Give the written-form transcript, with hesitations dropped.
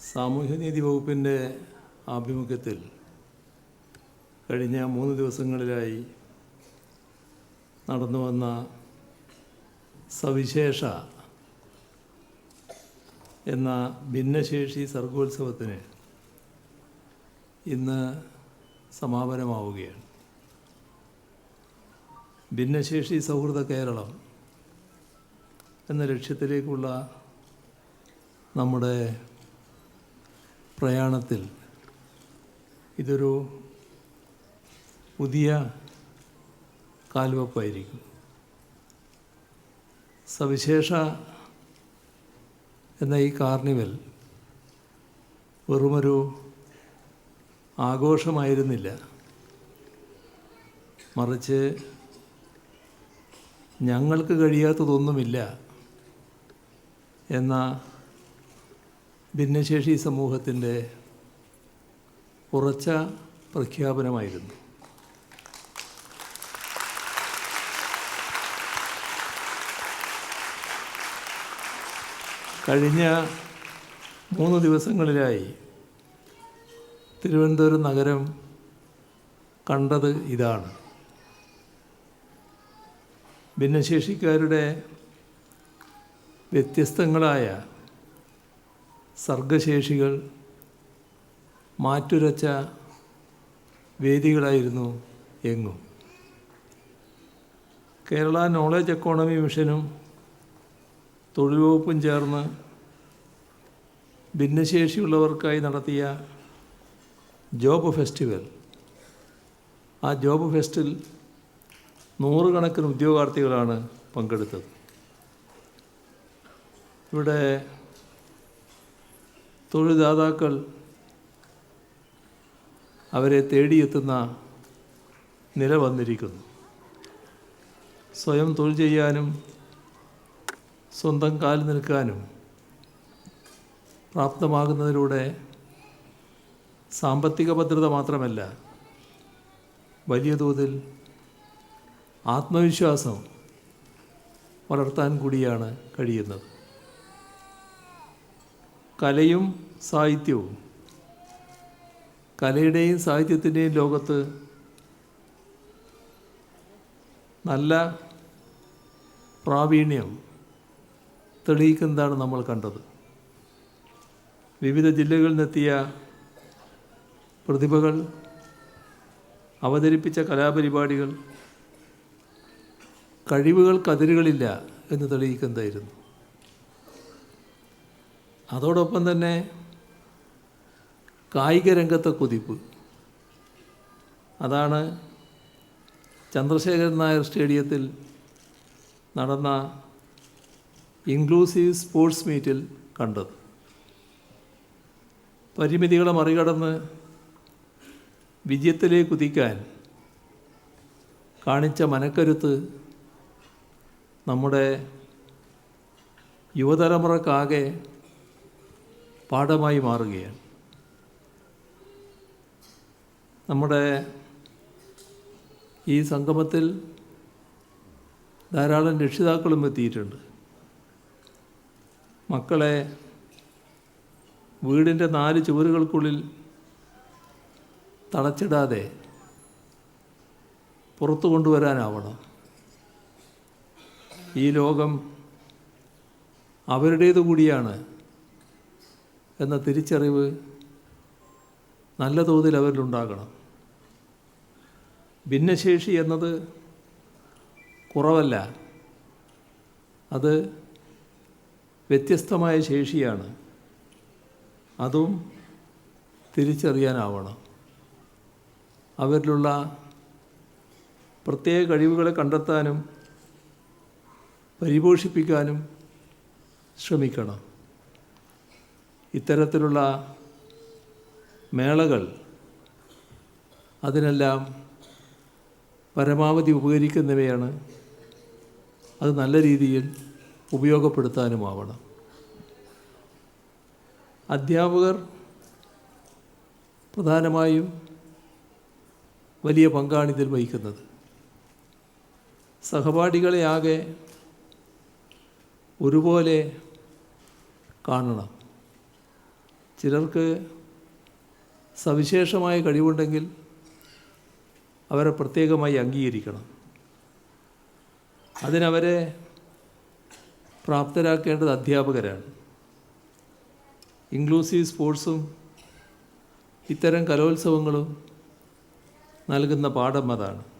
സാമൂഹ്യനീതി വകുപ്പിൻ്റെ ആഭിമുഖ്യത്തിൽ കഴിഞ്ഞ 3 ദിവസങ്ങളിലായി നടന്നു വന്ന സവിശേഷ എന്ന ഭിന്നശേഷി സർഗോത്സവത്തിന് ഇന്ന് സമാപനമാവുകയാണ്. ഭിന്നശേഷി സൗഹൃദ കേരളം എന്ന ലക്ഷ്യത്തിലേക്കുള്ള നമ്മുടെ പ്രയാണത്തിൽ ഇതൊരു പുതിയ കാൽവെപ്പായിരിക്കും. സവിശേഷ എന്ന ഈ കാർണിവൽ വെറുമൊരു ആഘോഷമായിരുന്നില്ല, മറിച്ച് ഞങ്ങൾക്ക് കഴിയാത്തതൊന്നുമില്ല എന്ന ഭിന്നശേഷി സമൂഹത്തിൻ്റെ ഉറച്ച പ്രഖ്യാപനമായിരുന്നു. കഴിഞ്ഞ 3 ദിവസങ്ങളിലായി തിരുവനന്തപുരം നഗരം കണ്ടത് ഇതാണ്. ഭിന്നശേഷിക്കാരുടെ വ്യത്യസ്തങ്ങളായ സർഗശേഷികൾ മാറ്റുരച്ച വേദികളായിരുന്നു എങ്ങും. കേരള നോളജ് എക്കോണമി മിഷനും തൊഴിൽ വകുപ്പും ചേർന്ന് ഭിന്നശേഷിയുള്ളവർക്കായി നടത്തിയ ജോബ് ഫെസ്റ്റിവൽ, ആ ജോബ് ഫെസ്റ്റിൽ 100 കണക്കിന് ഉദ്യോഗാർത്ഥികളാണ് പങ്കെടുത്തത്. ഇവിടെ തൊഴിൽദാതാക്കൾ അവരെ തേടിയെത്തുന്ന നില വന്നിരിക്കുന്നു. സ്വയം തൊഴിൽ ചെയ്യാനും സ്വന്തം കാലിൽ നിൽക്കാനും പ്രാപ്തമാകുന്നതിലൂടെ സാമ്പത്തിക ഭദ്രത മാത്രമല്ല, വലിയ തോതിൽ ആത്മവിശ്വാസം വളർത്താൻ കൂടിയാണ് കഴിയുന്നത്. കലയും സാഹിത്യവും, കലയുടെയും സാഹിത്യത്തിൻ്റെയും ലോകത്ത് നല്ല പ്രാവീണ്യം തെളിയിക്കുന്നതാണ് നമ്മൾ കണ്ടത്. വിവിധ ജില്ലകളിൽ നിന്നെത്തിയ പ്രതിഭകൾ അവതരിപ്പിച്ച കലാപരിപാടികൾ കഴിവുകൾക്കതിരുകളില്ല എന്ന് തെളിയിക്കുന്നതായിരുന്നു. അതോടൊപ്പം തന്നെ കായിക രംഗത്തെ കുതിപ്പ്, അതാണ് ചന്ദ്രശേഖരൻ നായർ സ്റ്റേഡിയത്തിൽ നടന്ന ഇൻക്ലൂസീവ് സ്പോർട്സ് മീറ്റിൽ കണ്ടത്. പരിമിതികളെ മറികടന്ന് വിജയത്തിലേക്ക് കുതിക്കാൻ കാണിച്ച മനക്കരുത്ത് നമ്മുടെ യുവതലമുറക്കാകെ പാഠമായി മാറുകയാണ്. നമ്മുടെ ഈ സംഗമത്തിൽ ധാരാളം രക്ഷിതാക്കളും എത്തിയിട്ടുണ്ട്. മക്കളെ വീടിൻ്റെ 4 ചുവരുകൾക്കുള്ളിൽ തളച്ചിടാതെ പുറത്തു കൊണ്ടുവരാനാവണം. ഈ ലോകം അവരുടേതു കൂടിയാണ് എന്ന തിരിച്ചറിവ് നല്ല തോതിൽ അവരിലുണ്ടാകണം. ഭിന്നശേഷി എന്നത് കുറവല്ല, അത് വ്യത്യസ്തമായ ശേഷിയാണ്. അതും തിരിച്ചറിയാനാവണം. അവരിലുള്ള പ്രത്യേക കഴിവുകളെ കണ്ടെത്താനും പരിപോഷിപ്പിക്കാനും ശ്രമിക്കണം. ഇത്തരത്തിലുള്ള മേളകൾ അതിനെല്ലാം പരമാവധി ഉപകരിക്കുന്നവയാണ്. അത് നല്ല രീതിയിൽ ഉപയോഗപ്പെടുത്താനുമാവണം. അധ്യാപകർ പ്രധാനമായും വലിയ പങ്കാണ് ഇതിൽ വഹിക്കുന്നത്. സഹപാഠികളെ ആകെ ഒരുപോലെ കാണണം. ചിലർക്ക് സവിശേഷമായ കഴിവുണ്ടെങ്കിൽ അവരെ പ്രത്യേകമായി അംഗീകരിക്കണം. അതിനവരെ പ്രാപ്തരാക്കേണ്ടത് അധ്യാപകരാണ്. ഇൻക്ലൂസീവ് സ്പോർട്സും ഇത്തരം കലോത്സവങ്ങളും നൽകുന്ന പാഠം അതാണ്.